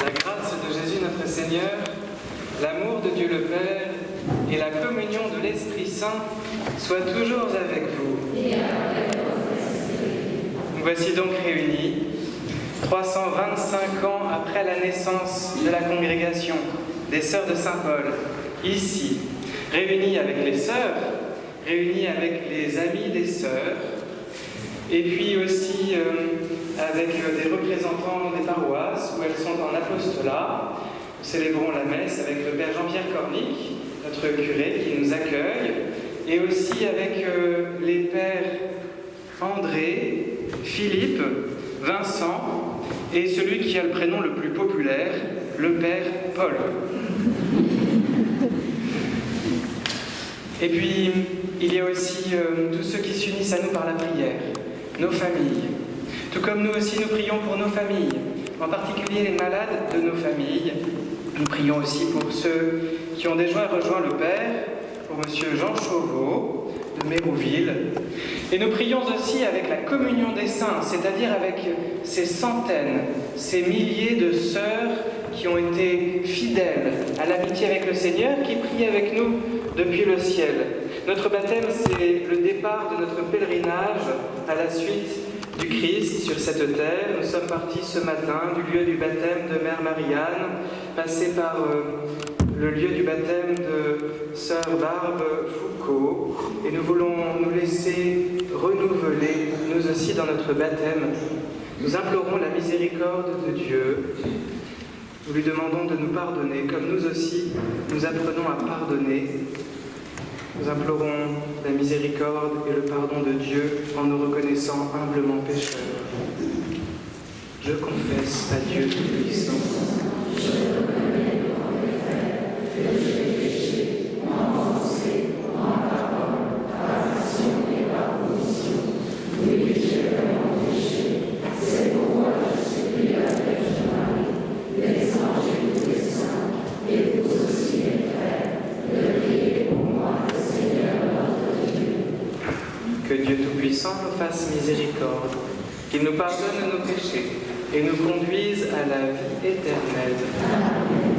La grâce de Jésus notre Seigneur, l'amour de Dieu le Père et la communion de l'Esprit Saint soient toujours avec vous. Nous voici donc réunis, 325 ans après la naissance de la congrégation des Sœurs de Saint-Paul, ici, réunis avec les sœurs, réunis avec les amis des sœurs, et puis aussi avec des représentants des paroisses où elles sont en apostolat. Nous célébrons la messe avec le Père Jean-Pierre Cornic, notre curé qui nous accueille, et aussi avec les Pères André, Philippe, Vincent, et celui qui a le prénom le plus populaire, le Père Paul. Et puis, il y a aussi tous ceux qui s'unissent à nous par la prière, nos familles. Tout comme nous aussi, nous prions pour nos familles, en particulier les malades de nos familles. Nous prions aussi pour ceux qui ont déjà rejoint le Père, pour Monsieur Jean Chauveau de Mérouville. Et nous prions aussi avec la communion des saints, c'est-à-dire avec ces centaines, ces milliers de sœurs qui ont été fidèles à l'amitié avec le Seigneur, qui prient avec nous depuis le ciel. Notre baptême, c'est le départ de notre pèlerinage à la suite du Christ sur cette terre. Nous sommes partis ce matin du lieu du baptême de Mère Marianne, passés par le lieu du baptême de Sœur Barbe Foucault, et nous voulons nous laisser renouveler, nous aussi, dans notre baptême. Nous implorons la miséricorde de Dieu. Nous lui demandons de nous pardonner, comme nous aussi, nous apprenons à pardonner. Nous implorons la miséricorde et le pardon de Dieu en nous reconnaissant humblement pécheurs. Je confesse à Dieu Tout-Puissant. Je reconnais devant mes frères que j'ai péché en pensée, en parole, par action et par omission. Oui, j'ai vraiment péché. C'est pourquoi je supplie la Vierge Marie, les anges et tous les saints, et vous aussi mes frères, de prier pour moi. Que Dieu Tout-Puissant nous fasse miséricorde, qu'il nous pardonne nos péchés et nous conduise à la vie éternelle. Amen.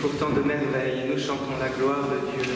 Pourtant de merveilles, nous chantons la gloire de Dieu.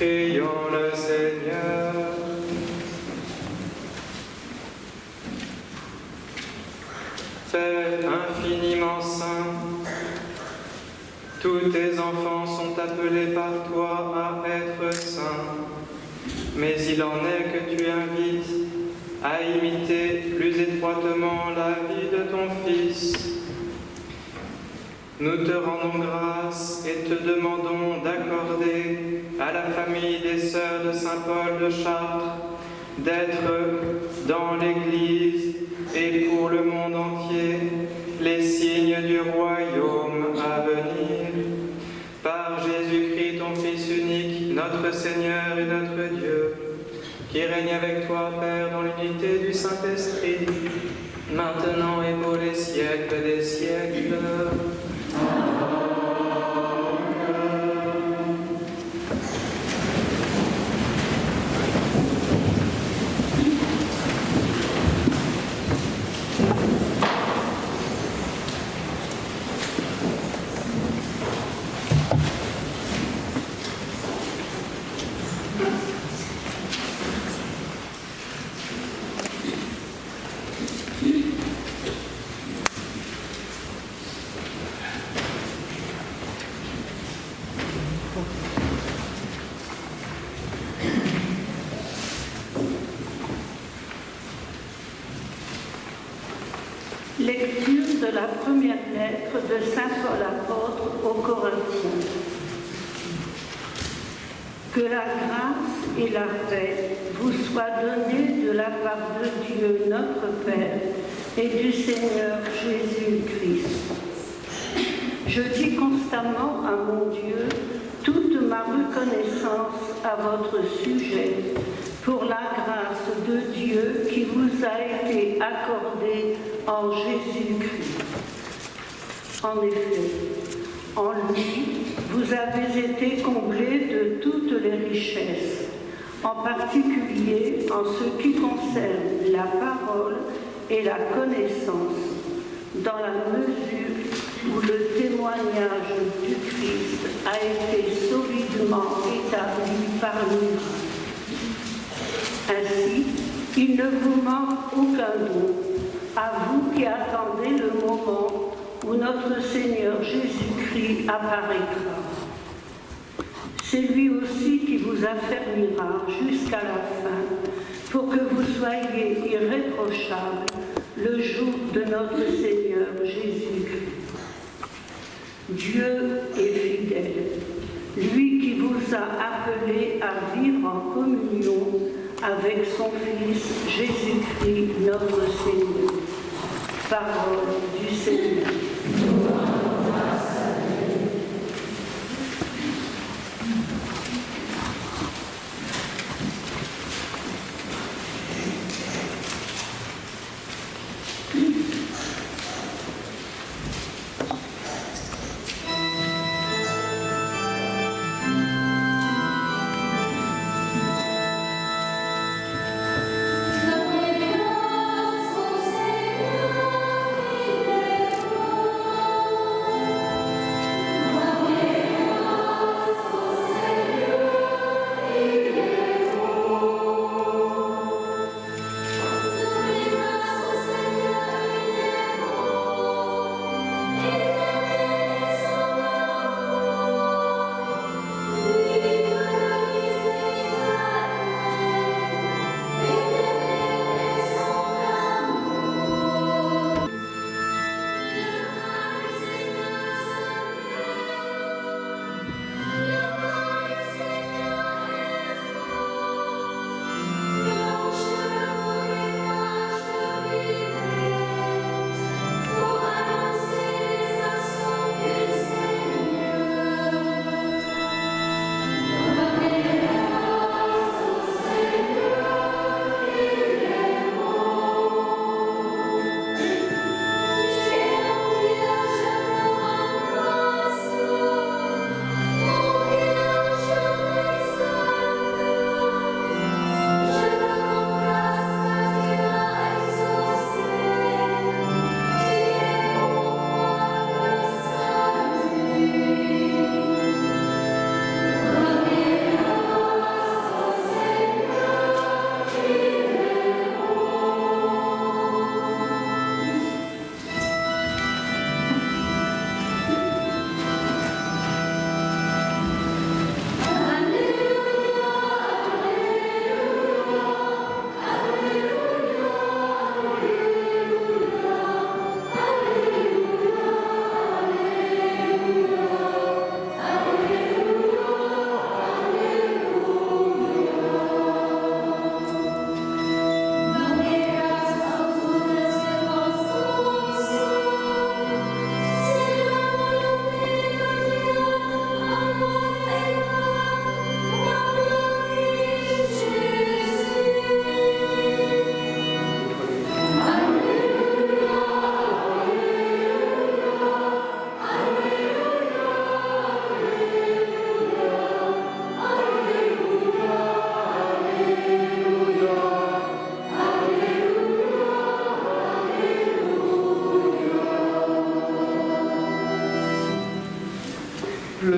Prions le Seigneur. Père infiniment saint, tous tes enfants sont appelés par toi à être saints, mais il en est que tu invites à imiter plus étroitement la vie de ton Fils. Nous te rendons grâce et te demandons d'accorder à la famille des sœurs de Saint-Paul de Chartres d'être dans l'Église et pour le monde entier les signes du royaume à venir. Par Jésus-Christ, ton Fils unique, notre Seigneur et notre Dieu, qui règne avec toi, Père, dans l'unité du Saint-Esprit, maintenant et pour les siècles des siècles. Lecture de la première lettre de saint Paul apôtre aux Corinthiens. Que la grâce et la paix vous soient données de la part de Dieu notre Père et du Seigneur Jésus-Christ. Je dis constamment à mon Dieu toute ma reconnaissance à votre sujet pour la grâce de Dieu qui vous a été accordée en Jésus-Christ. En effet, en lui, vous avez été comblés de toutes les richesses, en particulier en ce qui concerne la parole et la connaissance, dans la mesure où le témoignage du Christ a été solidement établi par nous. Ainsi, il ne vous manque aucun don, à vous qui attendez le moment où notre Seigneur Jésus-Christ apparaîtra. C'est lui aussi qui vous affermira jusqu'à la fin, pour que vous soyez irréprochables le jour de notre Seigneur Jésus-Christ. Dieu est fidèle, lui qui vous a appelés à vivre en communion avec son Fils Jésus-Christ notre Seigneur. Parole du Seigneur. Donne grâce au Seigneur, il est bon.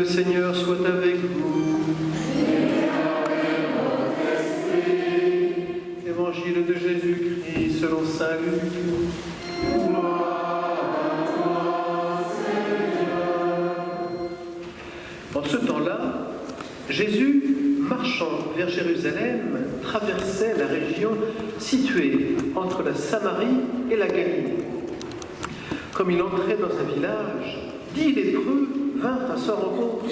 Le Seigneur soit avec vous. Évangile de Jésus-Christ selon saint Luc. En ce temps-là, Jésus, marchant vers Jérusalem, traversait la région située entre la Samarie et la Galilée. Comme il entrait dans un village, 10 lépreux vinrent à sa rencontre.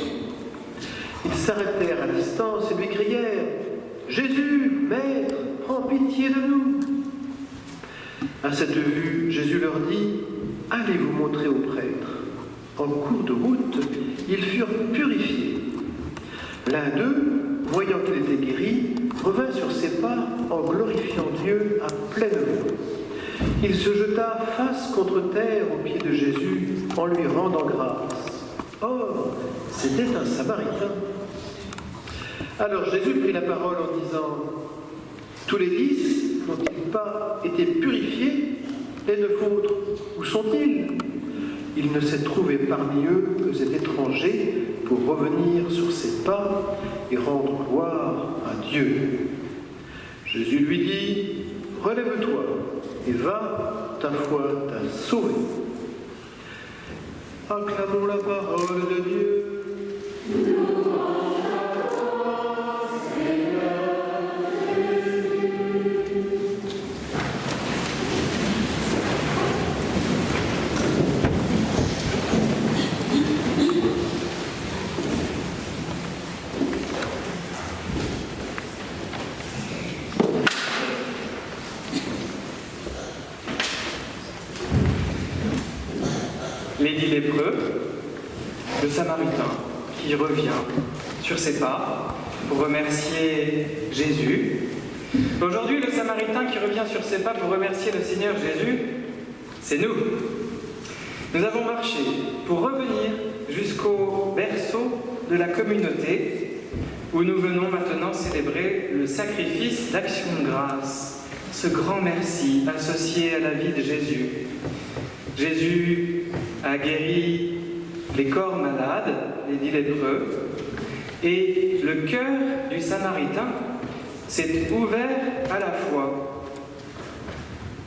Ils s'arrêtèrent à distance et lui crièrent « Jésus, Maître, prends pitié de nous !» À cette vue, Jésus leur dit « Allez vous montrer au prêtre. » En cours de route, ils furent purifiés. L'un d'eux, voyant qu'il était guéri, revint sur ses pas en glorifiant Dieu à pleine voix. Il se jeta face contre terre aux pieds de Jésus en lui rendant grâce. Or, c'était un Samaritain. Alors Jésus prit la parole en disant « Tous les 10 n'ont-ils pas été purifiés? Les 9 autres, où sont-ils » Il ne s'est trouvé parmi eux que cet étranger pour revenir sur ses pas et rendre gloire à Dieu. Jésus lui dit « Relève-toi et va, ta foi t'a sauvé. » Acclamons la parole de Dieu. Les 10 lépreux, le Samaritain qui revient sur ses pas pour remercier Jésus. Aujourd'hui, le Samaritain qui revient sur ses pas pour remercier le Seigneur Jésus, c'est nous. Nous avons marché pour revenir jusqu'au berceau de la communauté où nous venons maintenant célébrer le sacrifice d'action de grâce, ce grand merci associé à la vie de Jésus. Jésus a guéri les corps malades, les 10 lépreux, et le cœur du Samaritain s'est ouvert à la foi.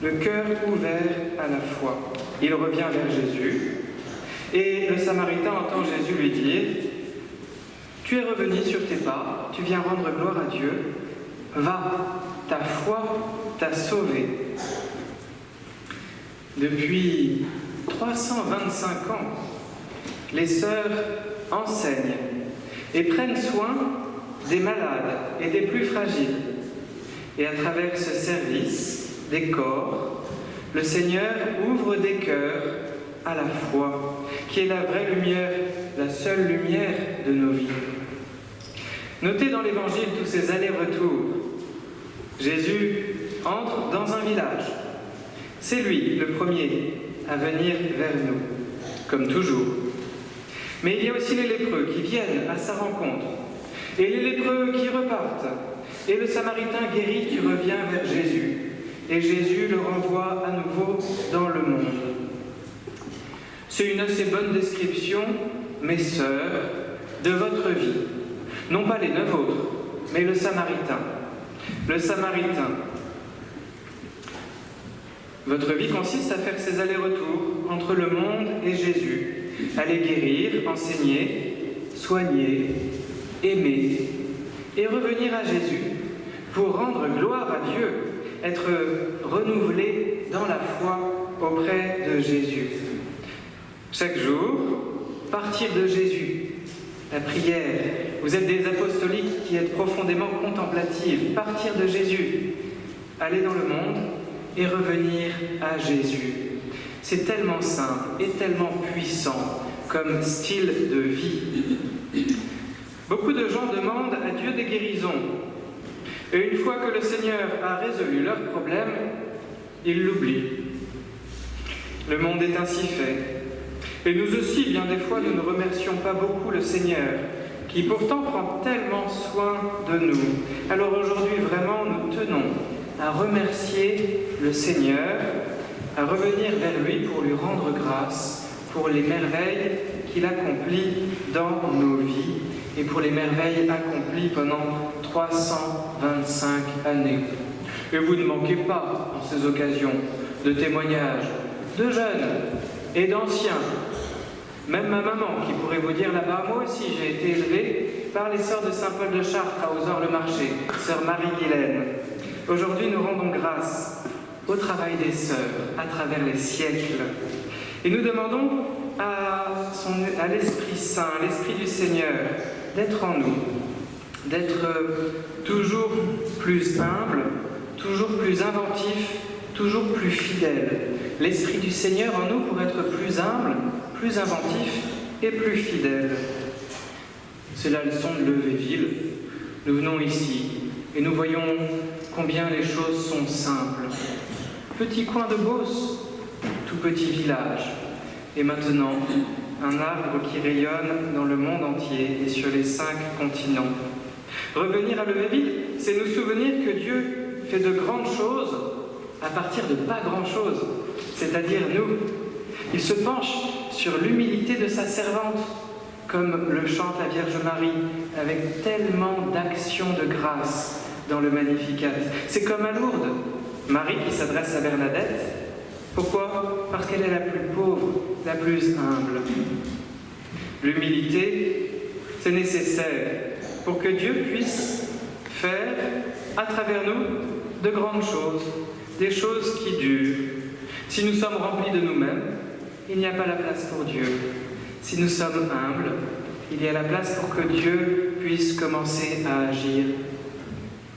Le cœur ouvert à la foi. Il revient vers Jésus, et le Samaritain entend Jésus lui dire « Tu es revenu sur tes pas, tu viens rendre gloire à Dieu, va, ta foi t'a sauvé. » Depuis 325 ans, les sœurs enseignent et prennent soin des malades et des plus fragiles. Et à travers ce service des corps, le Seigneur ouvre des cœurs à la foi, qui est la vraie lumière, la seule lumière de nos vies. Notez dans l'Évangile tous ces allers-retours. Jésus entre dans un village. C'est lui le premier à venir vers nous, comme toujours. Mais il y a aussi les lépreux qui viennent à sa rencontre, et les lépreux qui repartent, et le Samaritain guéri qui revient vers Jésus, et Jésus le renvoie à nouveau dans le monde. C'est une assez bonne description, mes sœurs, de votre vie. Non pas les 9 autres, mais le Samaritain. Le Samaritain. Votre vie consiste à faire ces allers-retours entre le monde et Jésus, à les guérir, enseigner, soigner, aimer, et revenir à Jésus pour rendre gloire à Dieu, être renouvelé dans la foi auprès de Jésus. Chaque jour, partir de Jésus, la prière. Vous êtes des apostoliques qui êtes profondément contemplatives. Partir de Jésus, aller dans le monde et revenir à Jésus. C'est tellement simple et tellement puissant comme style de vie. Beaucoup de gens demandent à Dieu des guérisons. Et une fois que le Seigneur a résolu leurs problèmes, ils l'oublient. Le monde est ainsi fait. Et nous aussi, bien des fois, nous ne remercions pas beaucoup le Seigneur, qui pourtant prend tellement soin de nous. Alors aujourd'hui, vraiment, nous tenons à remercier le Seigneur, à revenir vers lui pour lui rendre grâce, pour les merveilles qu'il accomplit dans nos vies et pour les merveilles accomplies pendant 325 années. Et vous ne manquez pas, en ces occasions, de témoignages de jeunes et d'anciens. Même ma maman, qui pourrait vous dire là-bas, moi aussi j'ai été élevée par les sœurs de Saint-Paul de Chartres à Ozore-le-Marché, sœur Marie-Guylaine. Aujourd'hui, nous rendons grâce au travail des sœurs à travers les siècles. Et nous demandons à l'Esprit Saint, à l'Esprit du Seigneur, d'être en nous, d'être toujours plus humble, toujours plus inventif, toujours plus fidèle. L'Esprit du Seigneur en nous pour être plus humble, plus inventif et plus fidèle. C'est la leçon de Levéville. Nous venons ici et nous voyons combien les choses sont simples. Petit coin de Beauce, tout petit village. Et maintenant, un arbre qui rayonne dans le monde entier et sur les 5 continents. Revenir à Levéville, c'est nous souvenir que Dieu fait de grandes choses à partir de pas grand-chose, c'est-à-dire nous. Il se penche sur l'humilité de sa servante, comme le chante la Vierge Marie, avec tellement d'actions de grâce dans le Magnificat. C'est comme à Lourdes, Marie qui s'adresse à Bernadette. Pourquoi ? Parce qu'elle est la plus pauvre, la plus humble. L'humilité, c'est nécessaire pour que Dieu puisse faire, à travers nous, de grandes choses, des choses qui durent. Si nous sommes remplis de nous-mêmes, il n'y a pas la place pour Dieu. Si nous sommes humbles, il y a la place pour que Dieu puisse commencer à agir.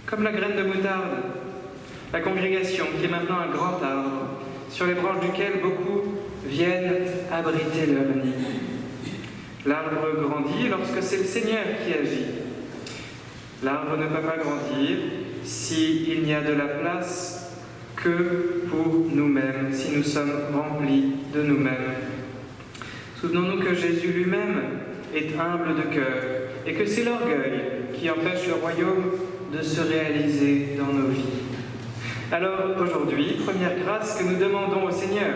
Comme la graine de moutarde, la congrégation qui est maintenant un grand arbre, sur les branches duquel beaucoup viennent abriter leur nid. L'arbre grandit lorsque c'est le Seigneur qui agit. L'arbre ne peut pas grandir s'il n'y a de la place que pour nous-mêmes, si nous sommes remplis de nous-mêmes. Souvenons-nous que Jésus lui-même est humble de cœur et que c'est l'orgueil qui empêche le royaume de se réaliser dans nos vies. Alors aujourd'hui, première grâce que nous demandons au Seigneur,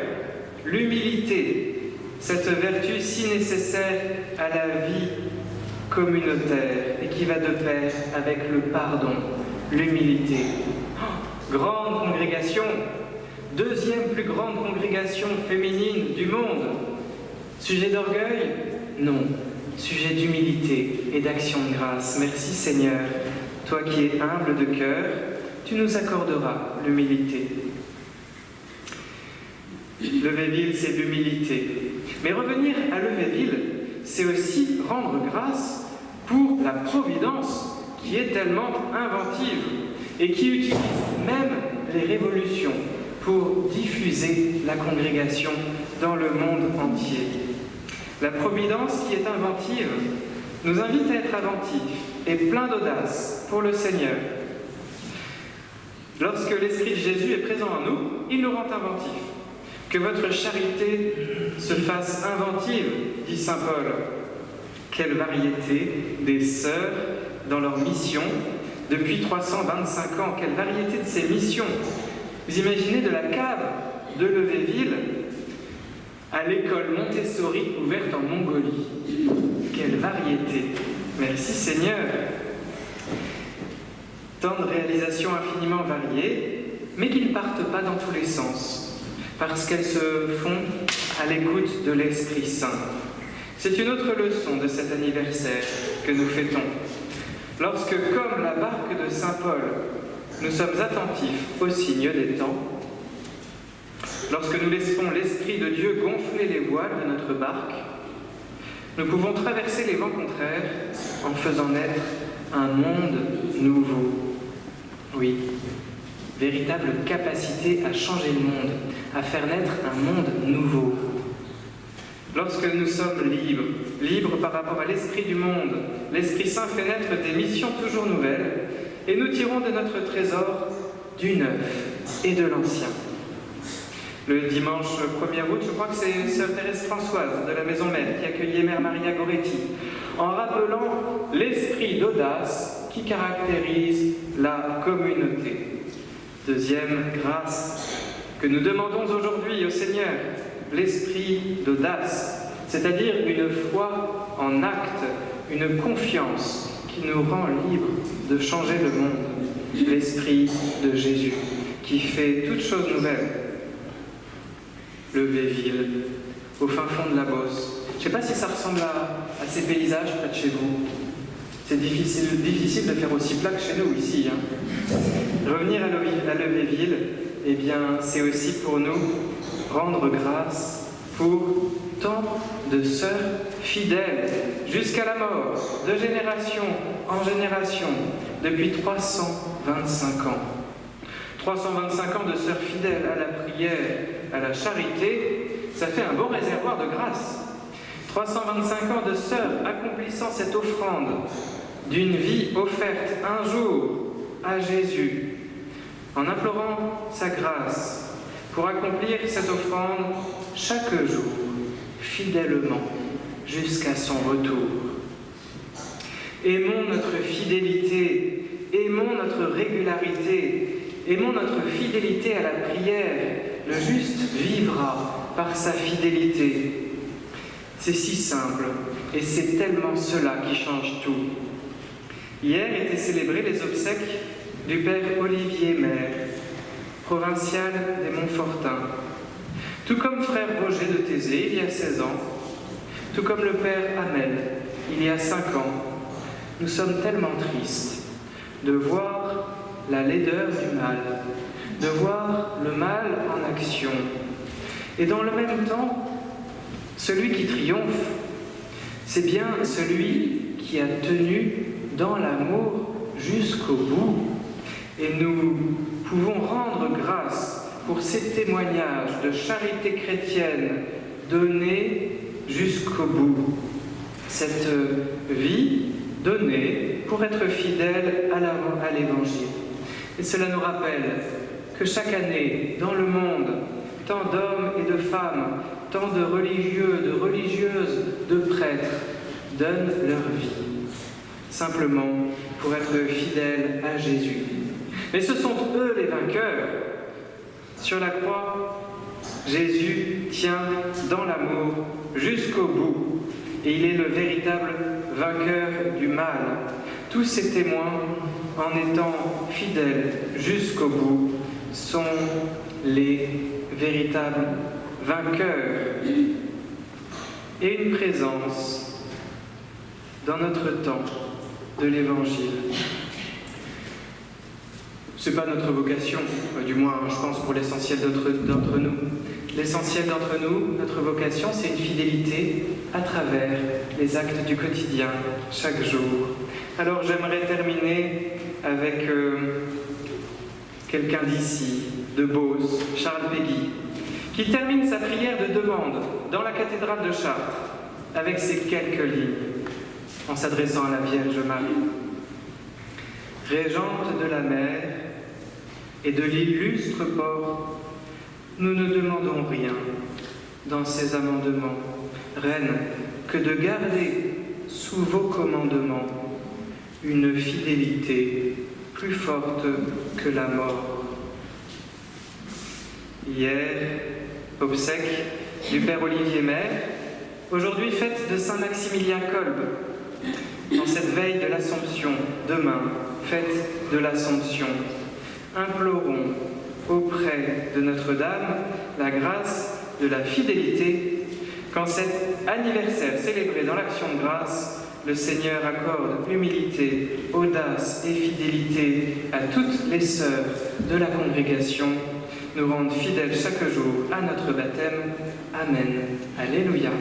l'humilité, cette vertu si nécessaire à la vie communautaire et qui va de pair avec le pardon, l'humilité. Grande congrégation, deuxième plus grande congrégation féminine du monde. Sujet d'orgueil ? Non. Sujet d'humilité et d'action de grâce. Merci Seigneur, toi qui es humble de cœur, tu nous accorderas l'humilité. Levéville, c'est l'humilité. Mais revenir à Levéville, c'est aussi rendre grâce pour la providence qui est tellement inventive et qui utilise même les révolutions pour diffuser la congrégation dans le monde entier. La providence qui est inventive nous invite à être inventifs et plein d'audace pour le Seigneur. Lorsque l'Esprit de Jésus est présent en nous, il nous rend inventifs. Que votre charité se fasse inventive, dit saint Paul. Quelle variété des sœurs dans leur mission depuis 325 ans, quelle variété de ces missions. Vous imaginez de la cave de Levéville à l'école Montessori ouverte en Mongolie. Quelle variété. Merci Seigneur. Tant de réalisations infiniment variées, mais qui ne partent pas dans tous les sens, parce qu'elles se font à l'écoute de l'Esprit Saint. C'est une autre leçon de cet anniversaire que nous fêtons. Lorsque, comme la barque de saint Paul, nous sommes attentifs aux signes des temps, lorsque nous laissons l'Esprit de Dieu gonfler les voiles de notre barque, nous pouvons traverser les vents contraires en faisant naître un monde nouveau. Oui, véritable capacité à changer le monde, à faire naître un monde nouveau. Lorsque nous sommes libres, libres par rapport à l'esprit du monde, l'Esprit Saint fait naître des missions toujours nouvelles et nous tirons de notre trésor du neuf et de l'ancien. Le dimanche 1er août, je crois que c'est sœur Thérèse Françoise de la Maison Mère qui accueillait Mère Maria Goretti, en rappelant l'esprit d'audace qui caractérise la communauté. Deuxième grâce que nous demandons aujourd'hui au Seigneur, l'esprit d'audace, c'est-à-dire une foi en acte, une confiance qui nous rend libres de changer le monde, l'esprit de Jésus, qui fait toutes choses nouvelles. Le Véville, au fin fond de la Beauce. Je ne sais pas si ça ressemble à ces paysages près de chez vous. C'est difficile de faire aussi plat que chez nous ici. Revenir à Levéville, eh bien, c'est aussi pour nous rendre grâce pour tant de sœurs fidèles jusqu'à la mort, de génération en génération, depuis 325 ans. 325 ans de sœurs fidèles à la prière, à la charité, ça fait un bon réservoir de grâce. 325 ans de sœurs accomplissant cette offrande d'une vie offerte un jour à Jésus, en implorant sa grâce pour accomplir cette offrande chaque jour, fidèlement, jusqu'à son retour. Aimons notre fidélité, aimons notre régularité, aimons notre fidélité à la prière. Le juste vivra par sa fidélité. C'est si simple, et c'est tellement cela qui change tout. Hier étaient célébrées les obsèques du père Olivier Maire, provincial des Montfortins. Tout comme frère Roger de Thésée, il y a 16 ans, tout comme le père Hamel, il y a 5 ans, nous sommes tellement tristes de voir la laideur du mal, de voir le mal en action, et dans le même temps, celui qui triomphe, c'est bien celui qui a tenu dans l'amour jusqu'au bout. Et nous pouvons rendre grâce pour ces témoignages de charité chrétienne donnés jusqu'au bout. Cette vie donnée pour être fidèle à l'Évangile. Et cela nous rappelle que chaque année, dans le monde, tant d'hommes et de femmes, tant de religieux, de religieuses, de prêtres donnent leur vie, simplement pour être fidèles à Jésus. Mais ce sont eux les vainqueurs. Sur la croix, Jésus tient dans l'amour jusqu'au bout, et il est le véritable vainqueur du mal. Tous ces témoins, en étant fidèles jusqu'au bout, sont les véritables vainqueurs. Et une présence dans notre temps de l'Évangile. Ce n'est pas notre vocation, du moins je pense pour l'essentiel d'entre nous. L'essentiel d'entre nous, notre vocation, c'est une fidélité à travers les actes du quotidien, chaque jour. Alors j'aimerais terminer avec quelqu'un d'ici, de Beauce, Charles Péguy, qui termine sa prière de demande dans la cathédrale de Chartres avec ces quelques lignes, en s'adressant à la Vierge Marie. Régente de la mer et de l'illustre port, nous ne demandons rien dans ces amendements, Reine, que de garder sous vos commandements une fidélité plus forte que la mort. Hier, obsèque du père Olivier Maire, aujourd'hui fête de Saint Maximilien Kolb. Dans cette veille de l'Assomption, demain, fête de l'Assomption, implorons auprès de Notre-Dame la grâce de la fidélité, quand cet anniversaire célébré dans l'action de grâce, le Seigneur accorde humilité, audace et fidélité à toutes les sœurs de la congrégation, nous rendent fidèles chaque jour à notre baptême. Amen. Alléluia.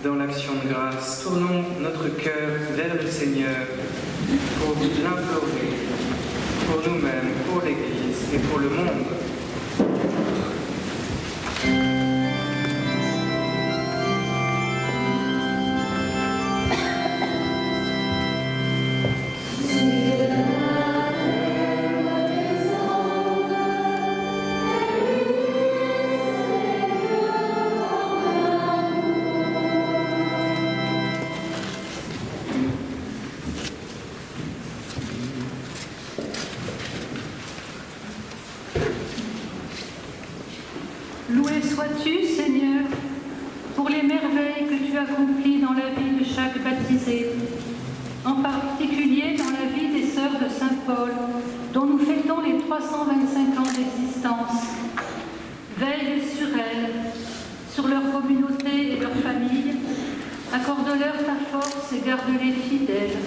Dans l'action de grâce, tournons notre cœur vers le Seigneur pour l'implorer, pour nous-mêmes, pour l'Église et pour le monde. chaque baptisé, en particulier dans la vie des sœurs de Saint Paul, dont nous fêtons les 325 ans d'existence. Veille sur elles, sur leur communauté et leur famille, accorde-leur ta force et garde-les fidèles.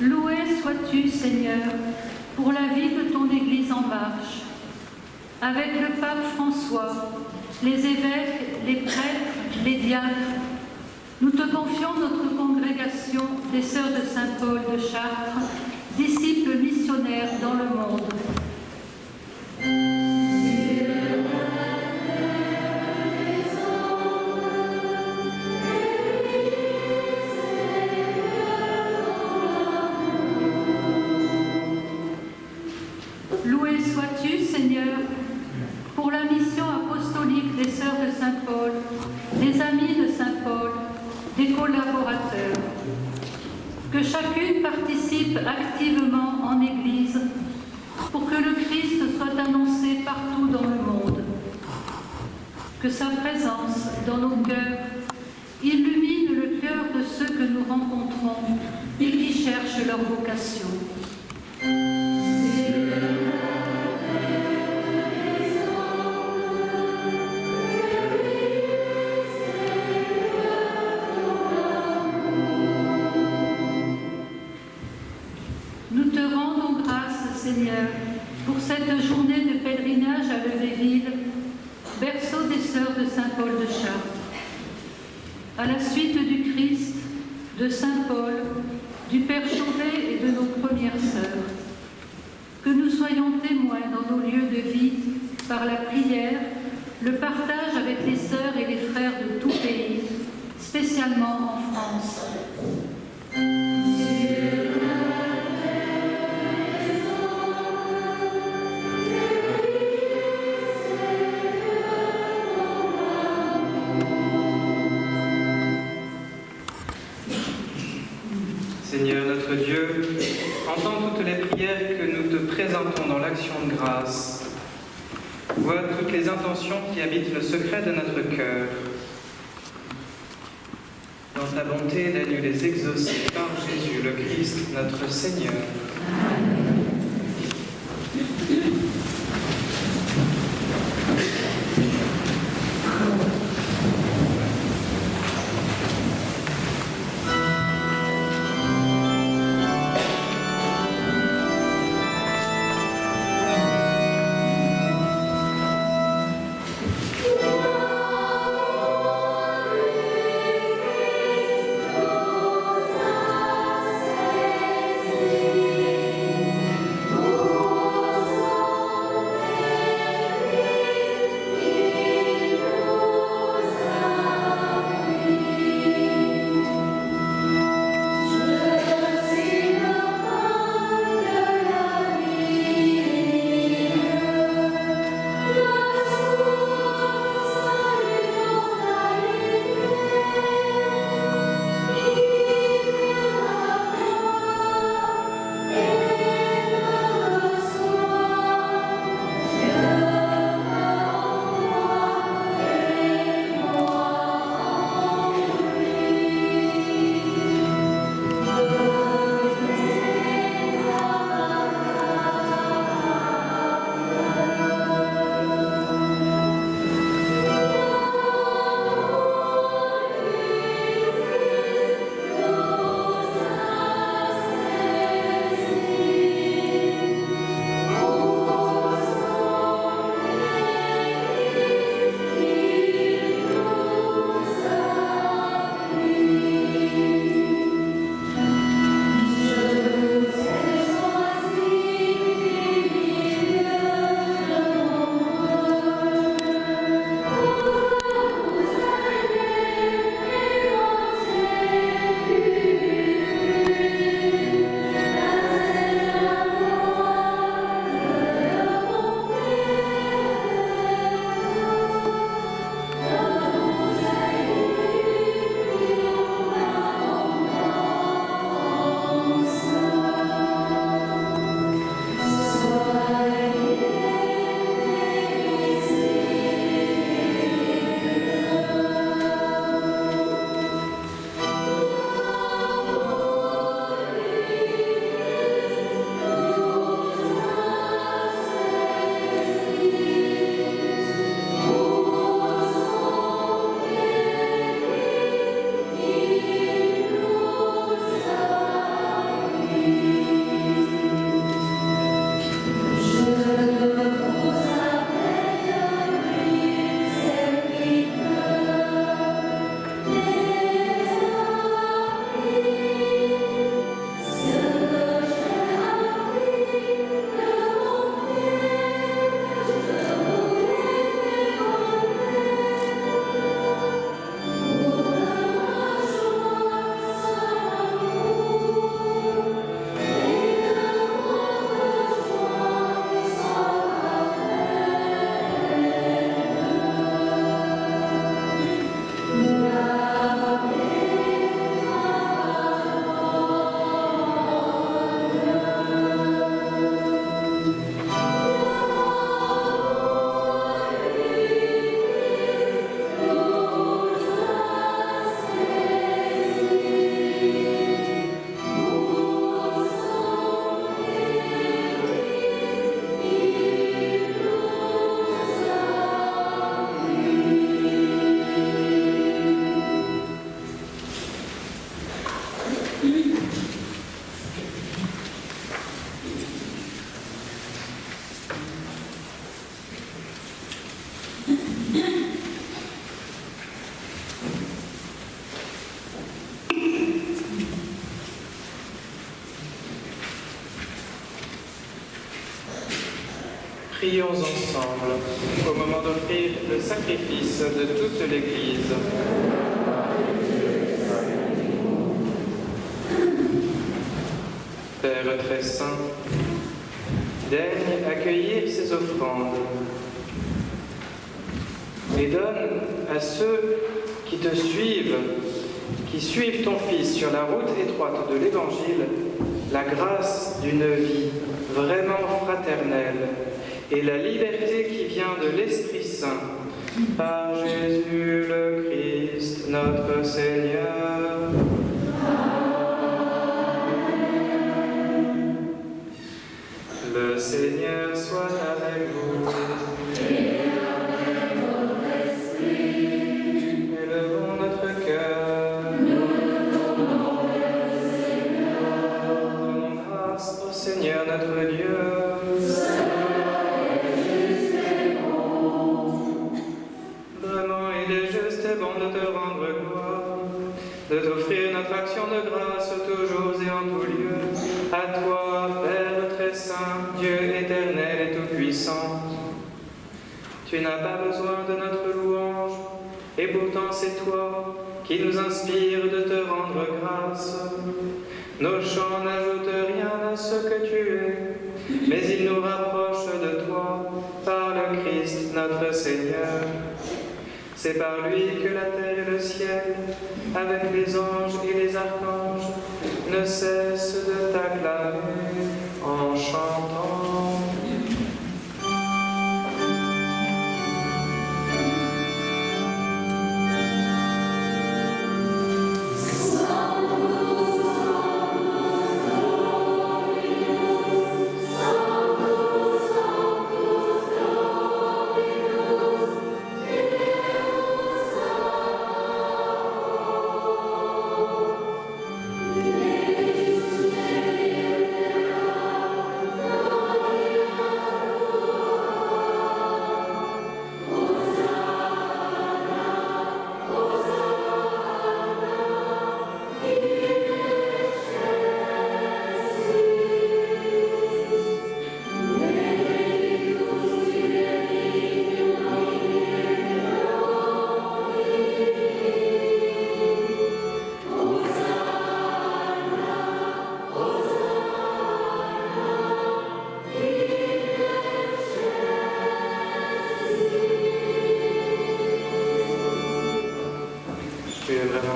Loué sois-tu, Seigneur, pour la vie de ton Église en marche. Avec le pape François, les évêques, les prêtres, les diacres, nous te confions notre congrégation des Sœurs de Saint-Paul de Chartres, disciples missionnaires dans le monde. Loué sois-tu, Seigneur, pour la mission apostolique des Sœurs de Saint-Paul, des amis de Saint-Paul, des collaborateurs. Que chacune participe activement en Église pour que le Christ soit annoncé partout dans le monde. Que sa présence dans nos cœurs illumine le cœur de ceux que nous rencontrons et qui cherchent leur vocation. Nous te rendons grâce, Seigneur, pour cette journée de pèlerinage à Levéville, berceau des Sœurs de Saint-Paul de Chartres. À la suite du Christ, de Saint-Paul, du Père Chauvet et de nos premières sœurs. Que nous soyons témoins dans nos lieux de vie, par la prière, le partage avec les sœurs et les frères de tout pays, spécialement en France. Seigneur notre Dieu, entends toutes les prières que nous te présentons dans l'action de grâce. Vois toutes les intentions qui habitent le secret de notre cœur. Dans ta bonté, daignes les exaucer par Jésus le Christ, notre Seigneur. Amen. Prions ensemble au moment d'offrir le sacrifice de toute l'Église. Père très saint, daigne accueillir ces offrandes et donne à ceux qui te suivent, qui suivent ton Fils sur la route étroite de l'Évangile, la grâce d'une vie vraiment fraternelle et la liberté qui vient de l'Esprit Saint, par Jésus le Christ, notre Seigneur. Le Seigneur soit avec vous. Et avec votre esprit. Élevons notre cœur. Nous tournons vers le Seigneur. Rendons grâce au Seigneur notre Dieu. De te rendre gloire, de t'offrir notre action de grâce toujours et en tout lieu, à toi, Père très saint, Dieu éternel et tout-puissant. Tu n'as pas besoin de notre louange, et pourtant c'est toi qui nous inspire de te rendre grâce. Nos chants n'ajoutent rien à ce que tu es, mais ils nous rapprochent de toi par le Christ notre Seigneur. C'est par lui que la terre et le ciel, avec les anges et les archanges, ne cessent de t'acclamer en chantant.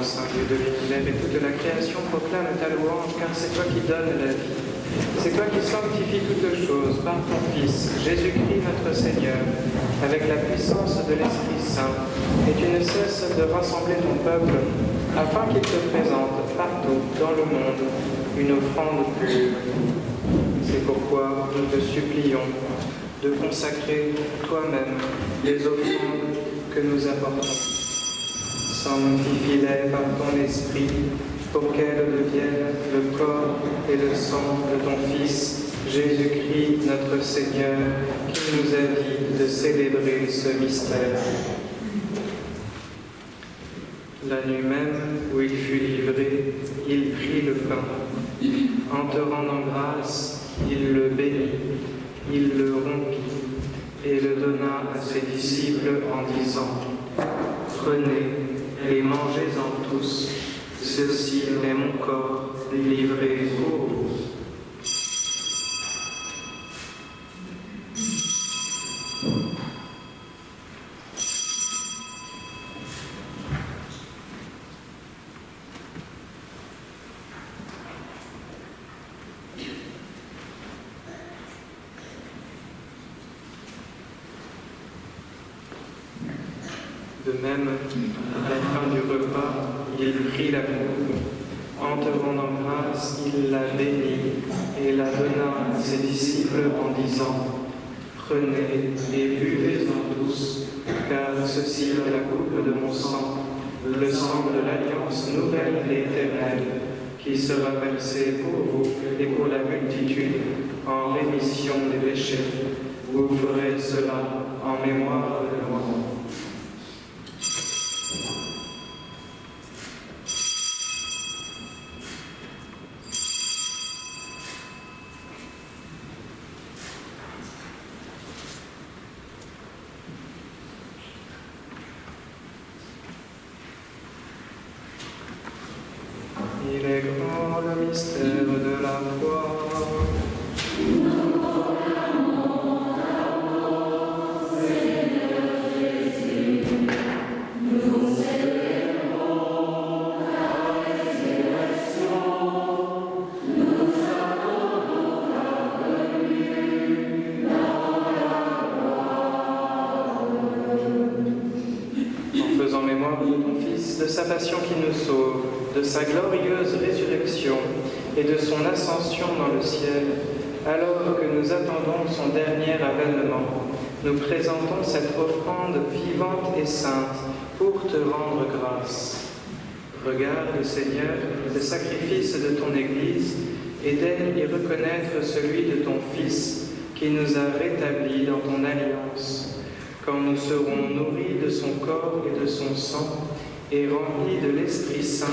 Saint Dieu de l'univers, et toute la création proclame ta louange, car c'est toi qui donnes la vie. C'est toi qui sanctifies toutes choses par ton Fils, Jésus-Christ notre Seigneur, avec la puissance de l'Esprit Saint, et tu ne cesses de rassembler ton peuple, afin qu'il te présente partout dans le monde une offrande pure. C'est pourquoi nous te supplions de consacrer toi-même les offrandes que nous apportons. Sanctifie-les par ton Esprit, pour qu'elles deviennent le corps et le sang de ton Fils, Jésus-Christ, notre Seigneur, qui nous a dit de célébrer ce mystère. La nuit même où il fut livré, il prit le pain. En te rendant grâce, il le bénit, il le rompit et le donna à ses disciples en disant : « Prenez et mangez-en tous, ceci est mon corps livré pour vous. » De même, à la fin du repas, il prit la coupe. En te rendant grâce, il la bénit et la donna à ses disciples en disant : « Prenez et buvez-en tous, car ceci est la coupe de mon sang, le sang de l'alliance nouvelle et éternelle, qui sera versé pour vous et pour la multitude en rémission des péchés. Vous ferez cela en mémoire de moi. » Il est grand le mystère de la foi. De sa passion qui nous sauve, de sa glorieuse résurrection et de son ascension dans le ciel, alors que nous attendons son dernier avènement, nous présentons cette offrande vivante et sainte pour te rendre grâce. Regarde, Seigneur, le sacrifice de ton Église et d'aide y reconnaître celui de ton Fils qui nous a rétablis dans ton alliance. Quand nous serons nourris de son corps et de son sang, et remplis de l'Esprit Saint,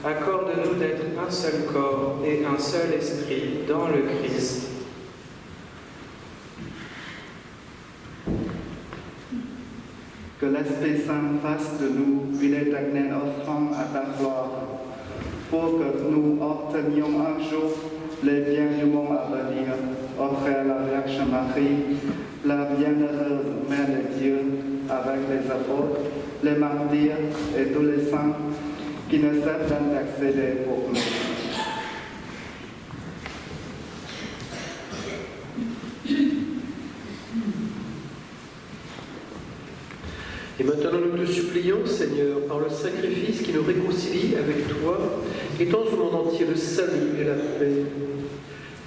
accorde-nous d'être un seul corps et un seul esprit dans le Christ. Que l'Esprit Saint fasse de nous une éternelle offrande à ta gloire, pour que nous obtenions un jour les biens du monde à venir, auprès de la Vierge Marie, la bienheureuse Mère de Dieu, avec les apôtres, les martyrs et tous les saints qui ne cessent d'intercéder pour nous. Et maintenant nous te supplions, Seigneur, par le sacrifice qui nous réconcilie avec toi, étends au monde entier le salut et la paix.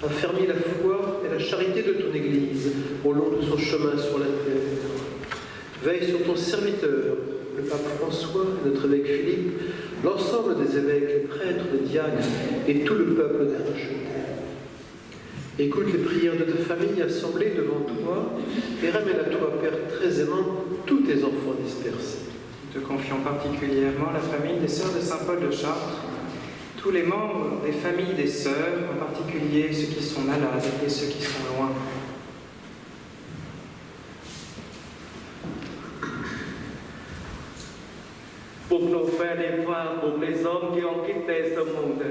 Affermis la foi et la charité de ton Église au long de son chemin sur la terre. Veille sur ton serviteur, le pape François, notre évêque Philippe, l'ensemble des évêques, les prêtres, les diacres et tout le peuple des rachetés. Écoute les prières de ta famille assemblée devant toi et ramène à toi, Père très aimant, tous tes enfants dispersés. Nous te confions particulièrement la famille des sœurs de Saint-Paul de Chartres, tous les membres des familles des sœurs, en particulier ceux qui sont malades et ceux qui sont loin. Pour nos frères et frères, pour les hommes qui ont quitté ce monde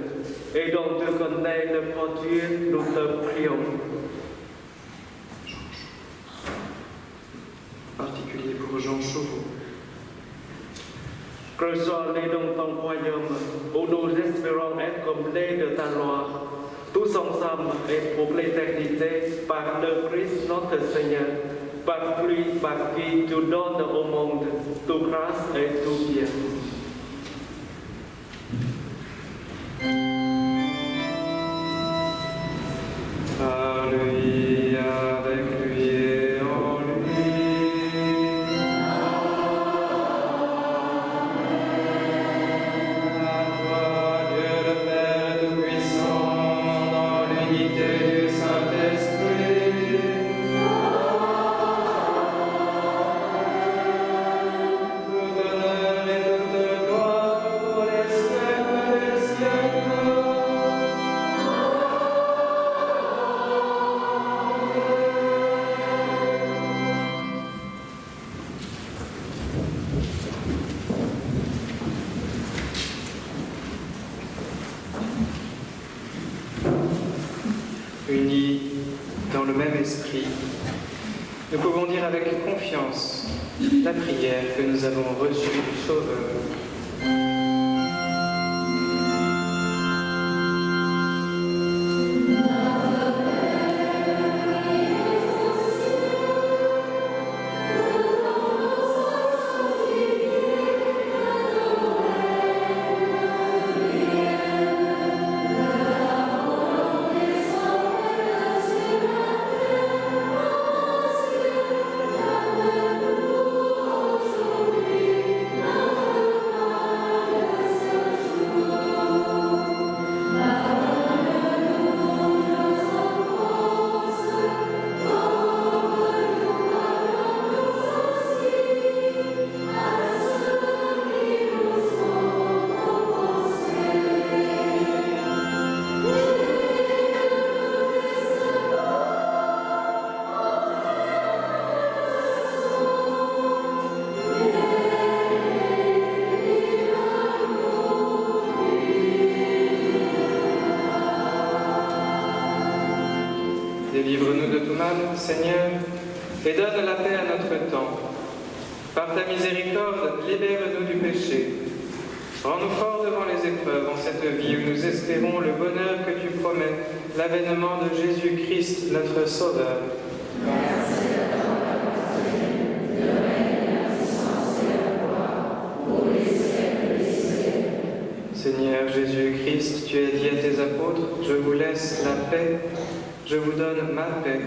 et dont tu connais le produit, nous te prions. En particulier pour Jean Chauveau. Que soit né dans ton royaume, où nous espérons être comblés de ta gloire, tous ensemble et pour l'éternité, par le Christ notre Seigneur, par lui, par qui tu donnes au monde toute grâce et tout bien. Par lui, avec lui et en lui. À toi, Dieu le Père Tout-Puissant, dans l'unité du Saint-Esprit. Tout honneur et toute gloire pour les siècles des siècles. Unis dans le même esprit, nous pouvons dire avec confiance la prière que nous avons reçue du Sauveur. Délivre-nous de tout mal, Seigneur, et donne la paix à notre temps. Par ta miséricorde, libère-nous du péché. Rends-nous forts devant les épreuves en cette vie où nous espérons le bonheur que tu promets, l'avènement de Jésus-Christ, notre Sauveur. Seigneur Jésus-Christ, tu as dit à tes apôtres, je vous laisse la paix, je vous donne ma paix.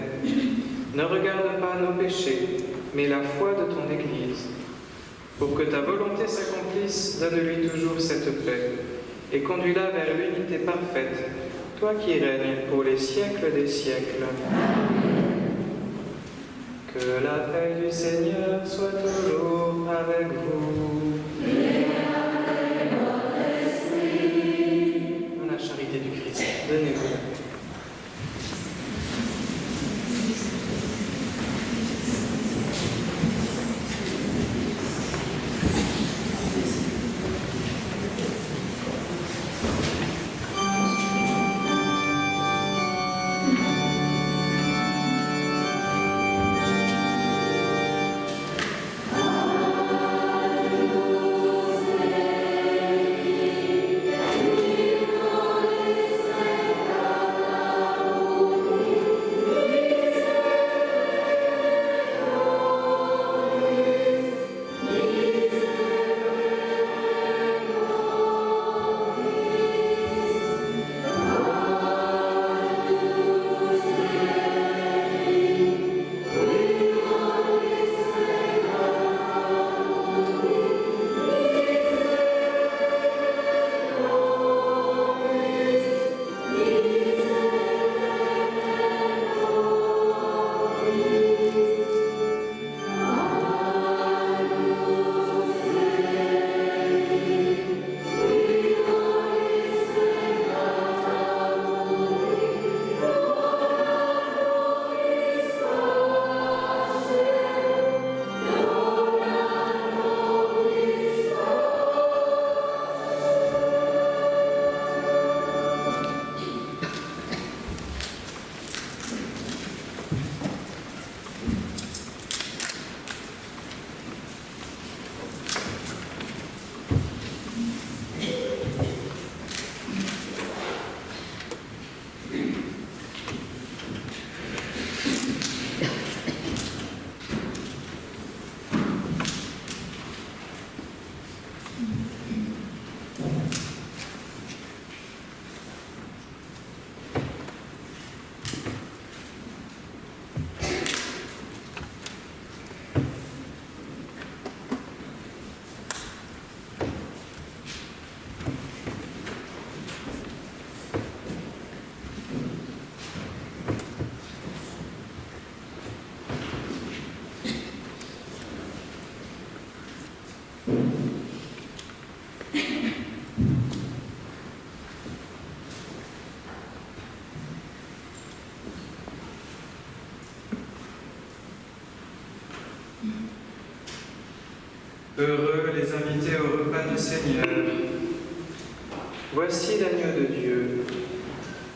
Ne regarde pas nos péchés, mais la foi de ton Église. Pour que ta volonté s'accomplisse, donne-lui toujours cette paix, et conduis-la vers l'unité parfaite, toi qui règnes pour les siècles des siècles. Que la paix du Seigneur soit toujours avec vous. Dans la charité du Christ, donnez-vous la paix. Heureux les invités au repas du Seigneur. Voici l'agneau de Dieu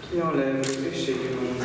qui enlève le péché du monde.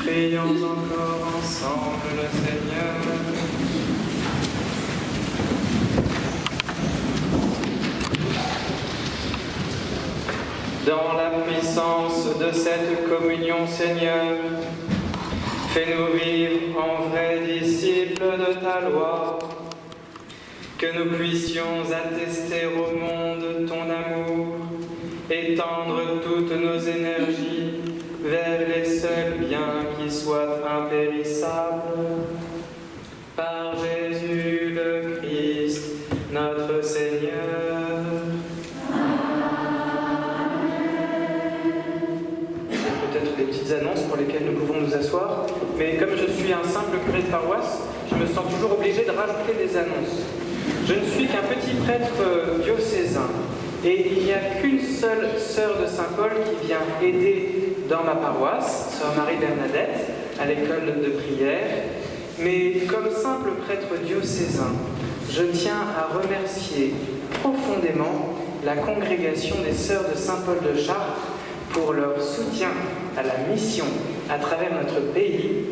Prions encore ensemble le Seigneur. Dans la puissance de cette communion, Seigneur, fais-nous vivre en vrais disciples de ta loi, que nous puissions attester au monde ton amour, étendre toutes nos énergies vers les seuls biens qui soient impérissables. Par Jésus le Christ, notre Seigneur. Peut-être des petites annonces pour lesquelles nous pouvons nous asseoir, mais comme je suis un simple curé de paroisse, je me sens toujours obligé de rajouter des annonces. Je ne suis qu'un petit prêtre diocésain, et il n'y a qu'une seule sœur de Saint-Paul qui vient aider dans ma paroisse, sœur Marie-Bernadette, à l'école de prière. Mais comme simple prêtre diocésain, je tiens à remercier profondément la congrégation des sœurs de Saint-Paul de Chartres pour leur soutien à la mission à travers notre pays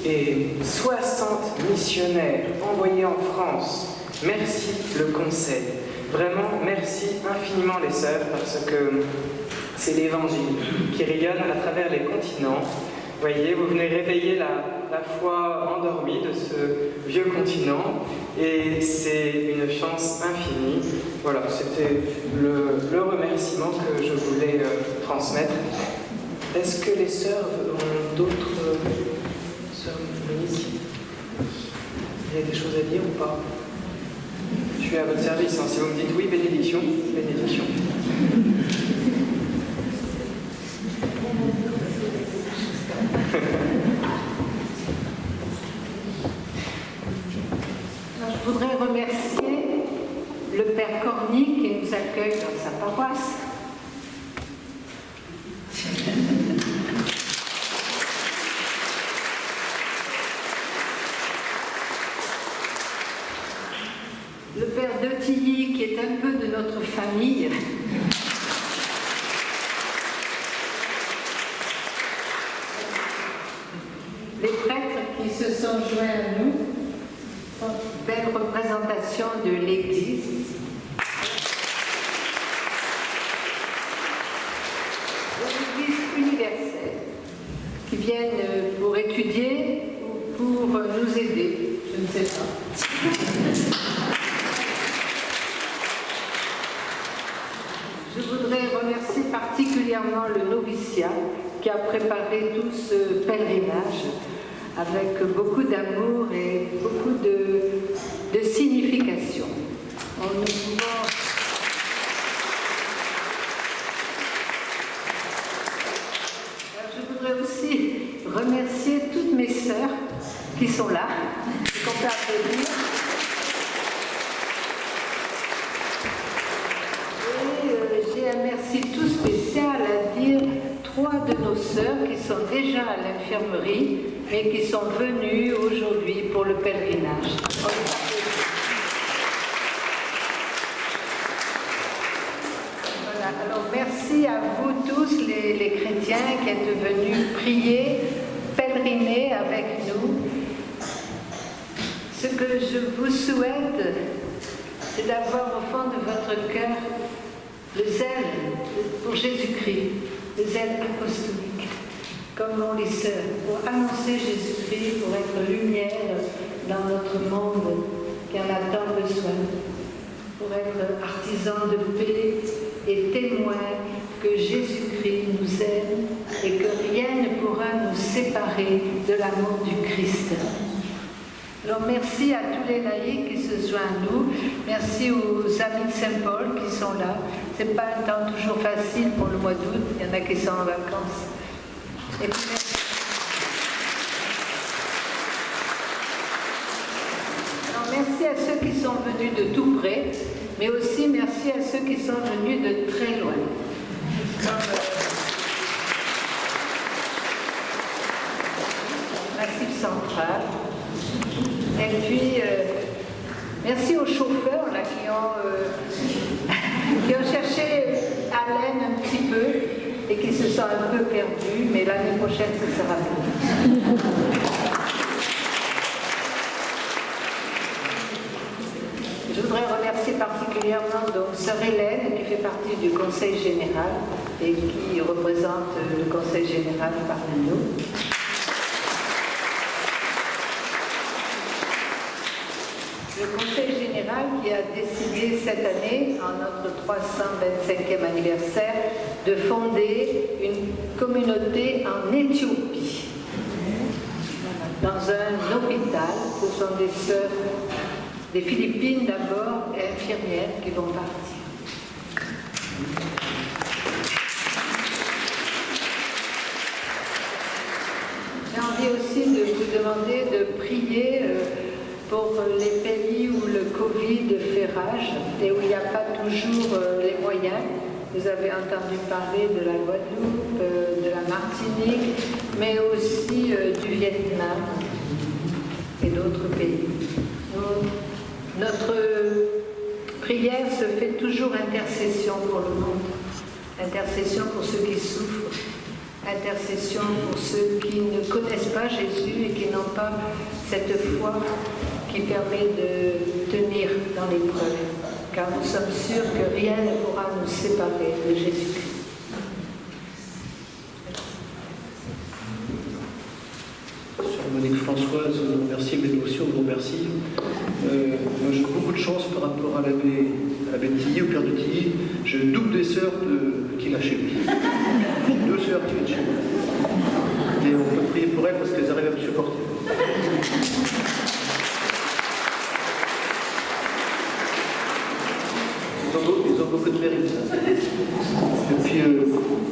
et 60 missionnaires envoyés en France. Merci le Conseil. Vraiment, merci infiniment les sœurs, parce que c'est l'Évangile qui rayonne à travers les continents. Voyez, vous venez réveiller la foi endormie de ce vieux continent, et c'est une chance infinie. Voilà, c'était le remerciement que je voulais transmettre. Est-ce que les sœurs ont d'autres... Sœur Monique, il y a des choses à dire ou pas? Je suis à votre service, hein. Si vous me dites oui, bénédiction, bénédiction. Je voudrais remercier le Père Corny qui nous accueille dans sa paroisse. Le Père de Tilly qui est un peu de notre famille. Les prêtres qui se sont joints à nous. Belle représentation de l'Église. L'Église universelle, qui viennent pour étudier ou pour nous aider, je ne sais pas. Je voudrais remercier particulièrement le noviciat qui a préparé tout ce pèlerinage avec beaucoup d'amour et beaucoup de signification. Je voudrais aussi remercier toutes mes sœurs qui sont là, qu'on peut applaudir. Et j'ai un merci tout spécial à dire 3 de nos sœurs qui sont déjà à l'infirmerie mais qui sont venues aujourd'hui pour le pèlerinage. Voilà, alors merci à vous tous les chrétiens qui êtes venus prier, pèleriner avec nous. Ce que je vous souhaite, c'est d'avoir au fond de votre cœur le zèle pour Jésus-Christ, le zèle apostolique, comme l'ont les sœurs, pour annoncer Jésus-Christ, pour être lumière dans notre monde qui en a tant besoin, pour être artisan de paix et témoin que Jésus-Christ nous aime et que rien ne pourra nous séparer de l'amour du Christ. Alors merci à tous les laïcs qui se joignent à nous, merci aux amis de Saint-Paul qui sont là. Ce n'est pas un temps toujours facile pour le mois d'août, il y en a qui sont en vacances. Et puis, alors merci à ceux qui sont venus de tout près, mais aussi merci à ceux qui sont venus de très loin. Comme Massif Central. Et puis, merci aux chauffeurs là, qui ont cherché Alain un petit peu et qui se sont un peu perdus, mais l'année prochaine, ce sera mieux. Je voudrais remercier particulièrement donc Sœur Hélène, qui fait partie du Conseil général et qui représente le Conseil général parmi nous. Le Conseil général qui a décidé cette année, en notre 325e anniversaire, de fonder une communauté en Éthiopie, dans un hôpital. Ce sont des sœurs des Philippines d'abord et infirmières qui vont partir. J'ai envie aussi de vous demander de prier pour les pays où le Covid fait rage et où il n'y a pas toujours les moyens. Vous avez entendu parler de la Guadeloupe, de la Martinique, mais aussi du Vietnam et d'autres pays. Notre prière se fait toujours intercession pour le monde, intercession pour ceux qui souffrent, intercession pour ceux qui ne connaissent pas Jésus et qui n'ont pas cette foi qui permet de tenir dans l'épreuve, car nous sommes sûrs que rien ne pourra nous séparer de Jésus-Christ. Sœur Monique Françoise, vous nous remerciez, mais nous aussi on vous remercie. sœurs qu'il a chez lui. 2 sœurs qui viennent chez lui. Et on peut prier pour elles parce qu'elles arrivent à me supporter. Ils ont beaucoup de mérite. Et puis,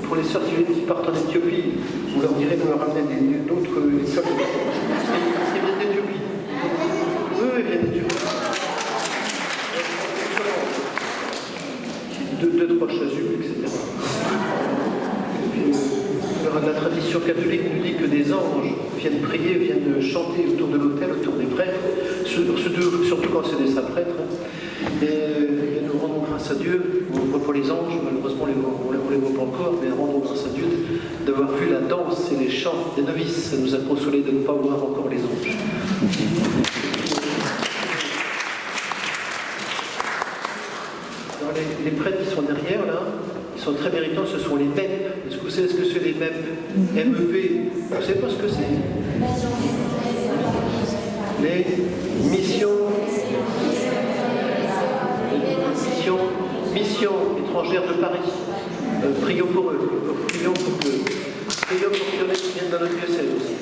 pour les sœurs qui partent en Éthiopie, on leur dirait de leur ramener d'autres sœurs. Parce qu'elles viennent d'Éthiopie. Oui, elles viennent d'Éthiopie. 2-3 chasubles, etc. Et puis, la tradition catholique nous dit que des anges viennent prier, viennent chanter autour de l'autel, autour des prêtres, surtout quand c'est des saints prêtres. Et nous rendons grâce à Dieu, on voit pour les anges, malheureusement on ne les voit pas encore, mais rendons grâce à Dieu d'avoir vu la danse et les chants des novices. Ça nous a consolé de ne pas voir encore les anges. Alors les prêtres qui sont derrière, là, ils sont très méritants, ce sont les MEP. Est-ce que vous savez ce que c'est les MEP? MEP, vous ne savez pas ce que c'est? Les Mission étrangère de Paris. Prions pour eux. Prions pour qu'il y en ait qui viennent dans notre diocèse aussi.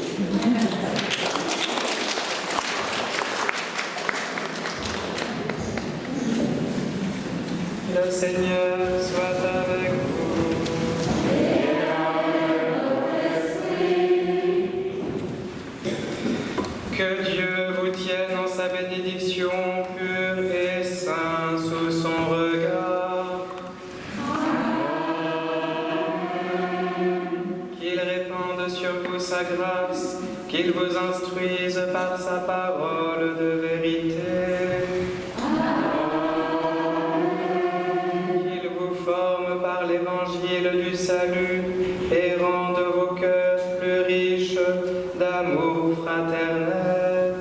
Le Seigneur soit avec vous. Que Dieu vous tienne en sa bénédiction pure et sainte sous son regard. Qu'il répande sur vous sa grâce, qu'il vous instruise par sa parole de vérité. Qu'il vous forme par l'évangile du salut et rende vos cœurs plus riches d'amour fraternel.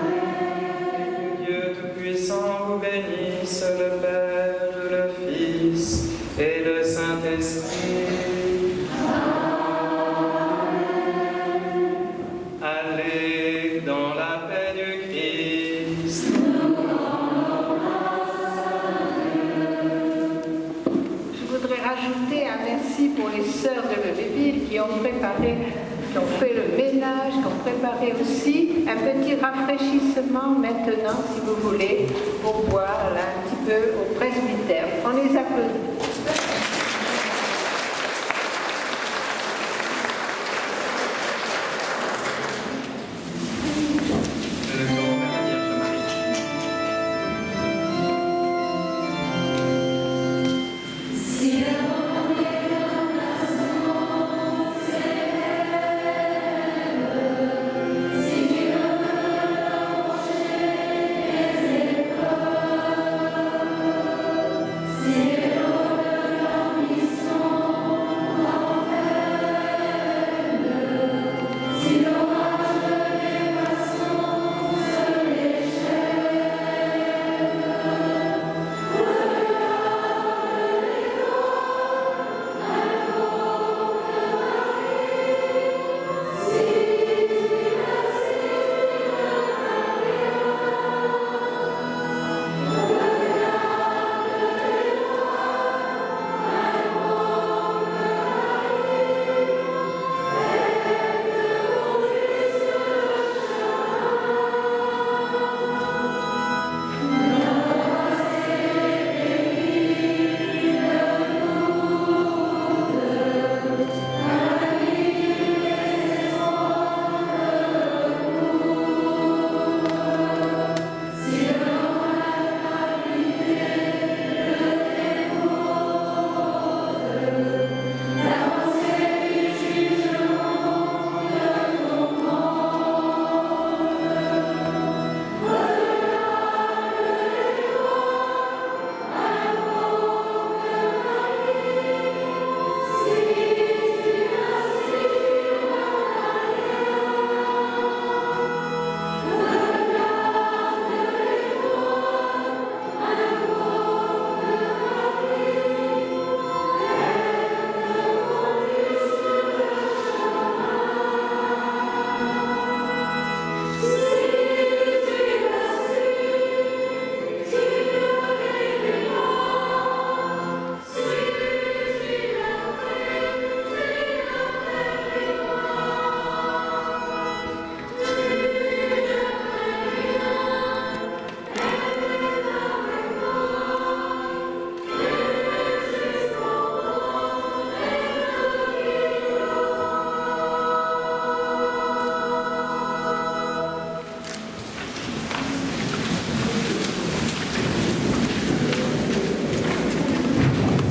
Et que Dieu Tout-Puissant vous bénisse, le Père, le Fils et le Saint-Esprit. Allez dans la paix du Christ. Je voudrais rajouter un merci pour les sœurs de Levéville qui ont fait le ménage, qui ont préparé aussi un petit rafraîchissement maintenant, si vous voulez, pour boire là, un petit peu au presbytère. On les applaudit.